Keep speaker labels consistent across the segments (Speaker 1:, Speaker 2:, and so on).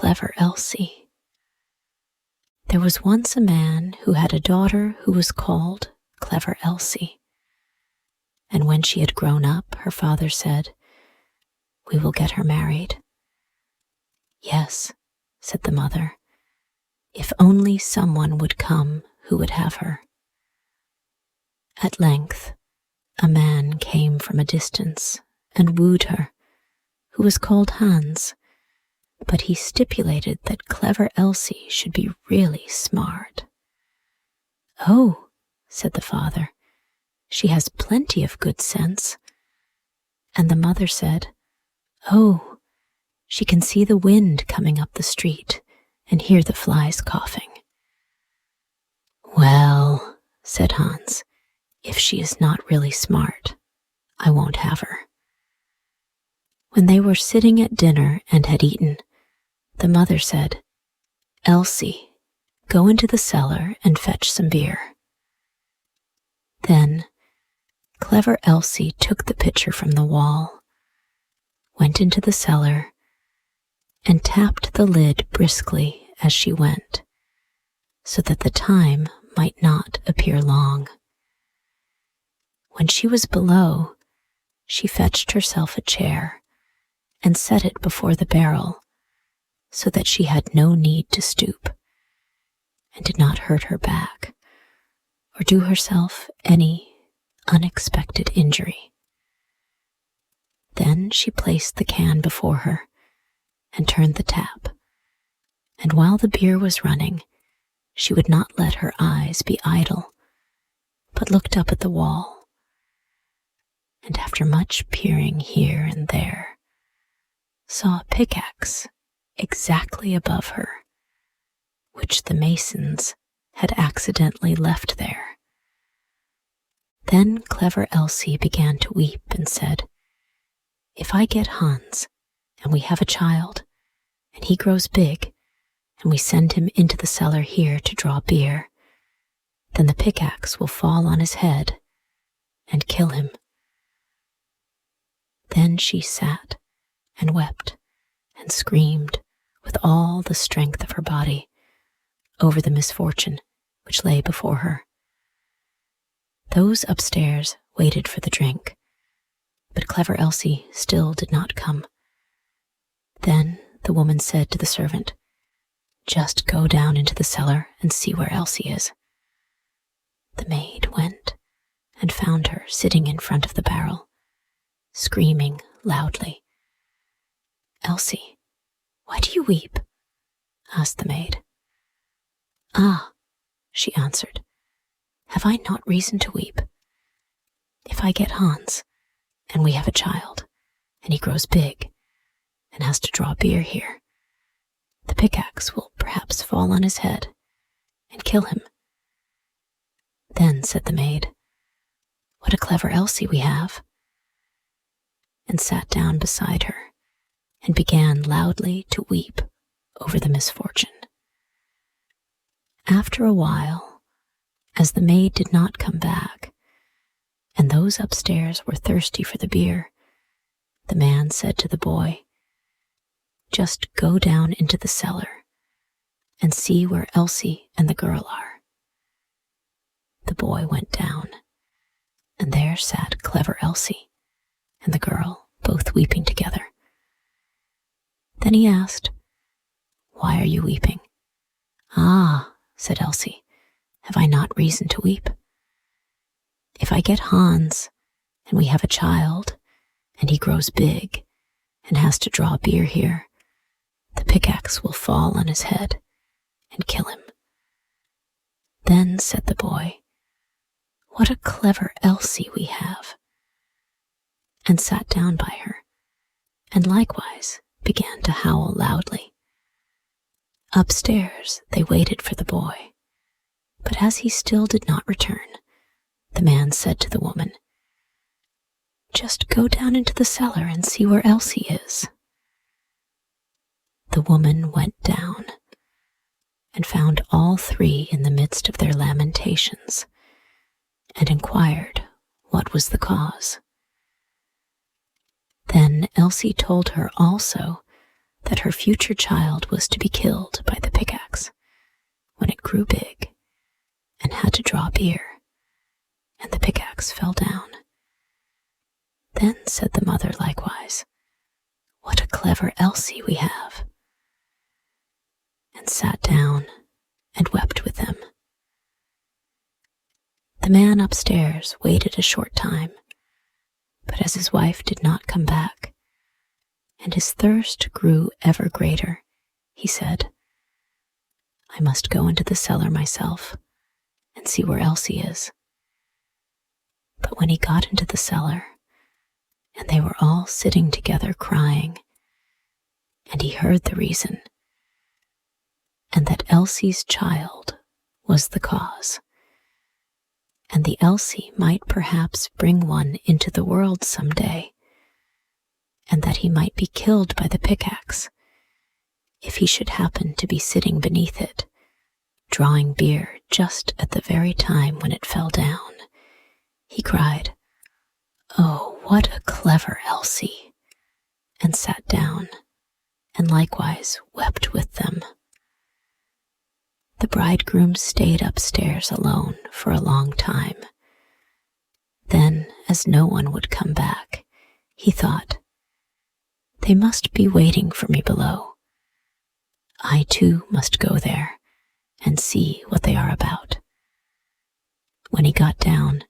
Speaker 1: Clever Elsie. There was once a man who had a daughter who was called Clever Elsie. And when she had grown up, her father said, "We will get her married." "Yes," said the mother, "if only someone would come who would have her." At length, a man came from a distance and wooed her, who was called Hans, but he stipulated that Clever Elsie should be really smart. "Oh," said the father, "she has plenty of good sense." And the mother said, "Oh, she can see the wind coming up the street and hear the flies coughing." "Well," said Hans, "if she is not really smart, I won't have her." When they were sitting at dinner and had eaten, the mother said, "Elsie, go into the cellar and fetch some beer." Then Clever Elsie took the pitcher from the wall, went into the cellar, and tapped the lid briskly as she went, so that the time might not appear long. When she was below, she fetched herself a chair and set it before the barrel, so that she had no need to stoop, and did not hurt her back, or do herself any unexpected injury. Then she placed the can before her and turned the tap, and while the beer was running, she would not let her eyes be idle, but looked up at the wall, and after much peering here and there, saw a pickaxe exactly above her, which the masons had accidentally left there. Then Clever Elsie began to weep and said, "If I get Hans, and we have a child, and he grows big, and we send him into the cellar here to draw beer, then the pickaxe will fall on his head and kill him." Then she sat and wept and screamed with all the strength of her body over the misfortune which lay before her. Those upstairs waited for the drink, but Clever Elsie still did not come. Then the woman said to the servant, "Just go down into the cellar and see where Elsie is." The maid went and found her sitting in front of the barrel, screaming loudly. "Elsie, why do you weep?" asked the maid. "Ah," she answered, "have I not reason to weep? If I get Hans, and we have a child, and he grows big, and has to draw beer here, the pickaxe will perhaps fall on his head and kill him." Then said the maid, "What a clever Elsie we have," and sat down beside her, and began loudly to weep over the misfortune. After a while, as the maid did not come back, and those upstairs were thirsty for the beer, the man said to the boy, "Just go down into the cellar and see where Elsie and the girl are." The boy went down, and there sat Clever Elsie and the girl both weeping together. Then he asked, "Why are you weeping?" "Ah," said Elsie, "have I not reason to weep? If I get Hans, and we have a child, and he grows big, and has to draw beer here, the pickaxe will fall on his head and kill him." Then said the boy, "What a clever Elsie we have," and sat down by her, and likewise began to howl loudly. Upstairs they waited for the boy, but as he still did not return, the man said to the woman, "Just go down into the cellar and see where Elsie is." The woman went down and found all three in the midst of their lamentations, and inquired what was the cause. Then Elsie told her also that her future child was to be killed by the pickaxe when it grew big and had to draw beer, and the pickaxe fell down. Then said the mother likewise, "What a clever Elsie we have," and sat down and wept with them. The man upstairs waited a short time, but as his wife did not come back, and his thirst grew ever greater, he said, "I must go into the cellar myself and see where Elsie is." But when he got into the cellar, and they were all sitting together crying, and he heard the reason, and that Elsie's child was the cause, and the Elsie might perhaps bring one into the world some day, and that he might be killed by the pickaxe if he should happen to be sitting beneath it, drawing beer just at the very time when it fell down, he cried, "Oh, what a clever Elsie," and sat down, and likewise wept with them. The bridegroom stayed upstairs alone for a long time. Then, as no one would come back, he thought, "They must be waiting for me below. I too must go there and see what they are about." When he got down,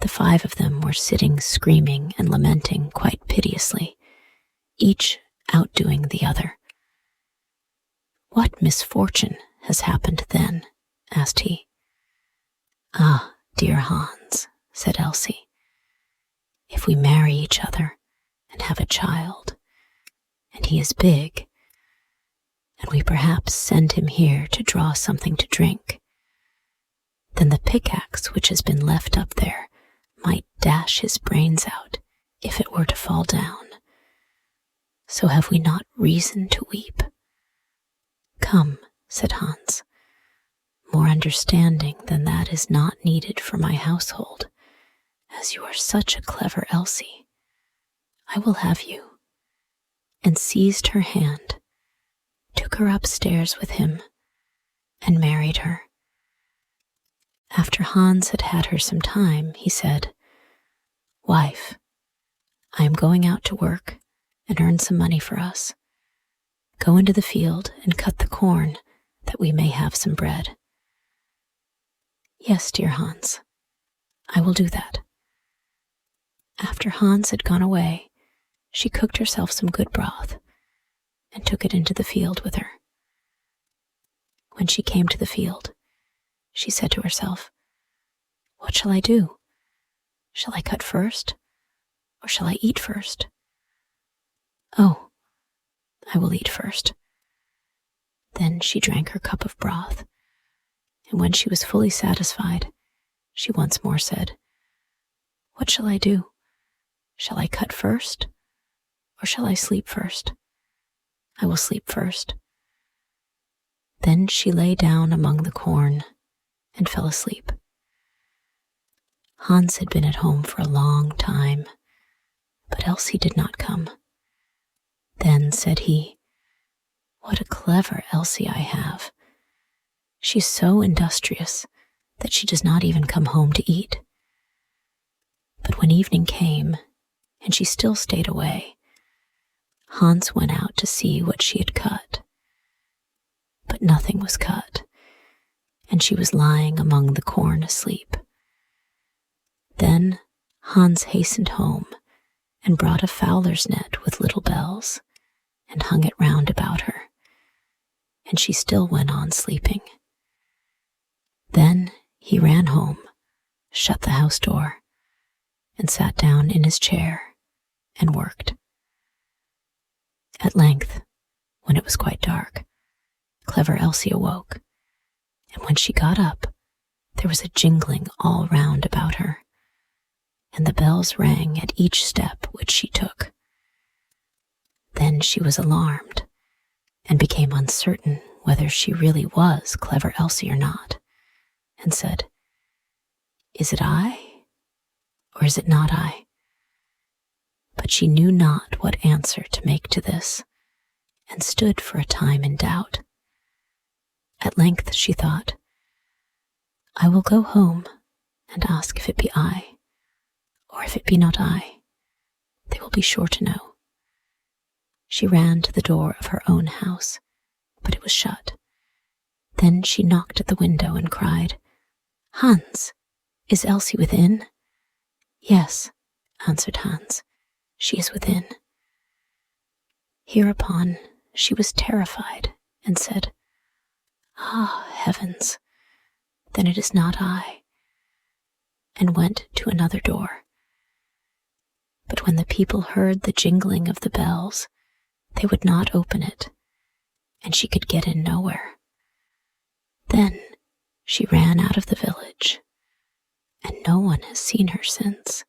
Speaker 1: the 5 of them were sitting screaming and lamenting quite piteously, each outdoing the other. "What misfortune has happened then?" asked he. "Ah, dear Hans," said Elsie, "if we marry each other and have a child, and he is big, and we perhaps send him here to draw something to drink, then the pickaxe which has been left up there might dash his brains out if it were to fall down. So have we not reason to weep?" "Come," said Hans, "more understanding than that is not needed for my household, as you are such a clever Elsie. I will have you," and seized her hand, took her upstairs with him, and married her. After Hans had had her some time, he said, "Wife, I am going out to work and earn some money for us. Go into the field and cut the corn, that we may have some bread." "Yes, dear Hans, I will do that." After Hans had gone away, she cooked herself some good broth and took it into the field with her. When she came to the field, she said to herself, "What shall I do? Shall I cut first, or shall I eat first? Oh, I will eat first." Then she drank her cup of broth, and when she was fully satisfied, she once more said, "What shall I do? Shall I cut first, or shall I sleep first? I will sleep first." Then she lay down among the corn and fell asleep. Hans had been at home for a long time, but Elsie did not come. Then said he, "What a clever Elsie I have. She is so industrious that she does not even come home to eat." But when evening came, and she still stayed away, Hans went out to see what she had cut. But nothing was cut, and she was lying among the corn asleep. Then Hans hastened home and brought a fowler's net with little bells, and hung it round about her, and she still went on sleeping. Then he ran home, shut the house door, and sat down in his chair and worked. At length, when it was quite dark, clever Elsie awoke, and when she got up, there was a jingling all round about her, and the bells rang at each step which she took. Then she was alarmed, and became uncertain whether she really was clever Elsie or not, and said, "Is it I, or is it not I?" But she knew not what answer to make to this, and stood for a time in doubt. At length she thought, I will go home and ask if it be I, or if it be not I, they will be sure to know. She ran to the door of her own house, but it was shut. Then she knocked at the window and cried, Hans, is Elsie within? Yes, answered Hans, she is within. Hereupon she was terrified and said, Ah, heavens, then it is not I, and went to another door. But when the people heard the jingling of the bells, they would not open it, and she could get in nowhere. Then she ran out of the village, and no one has seen her since.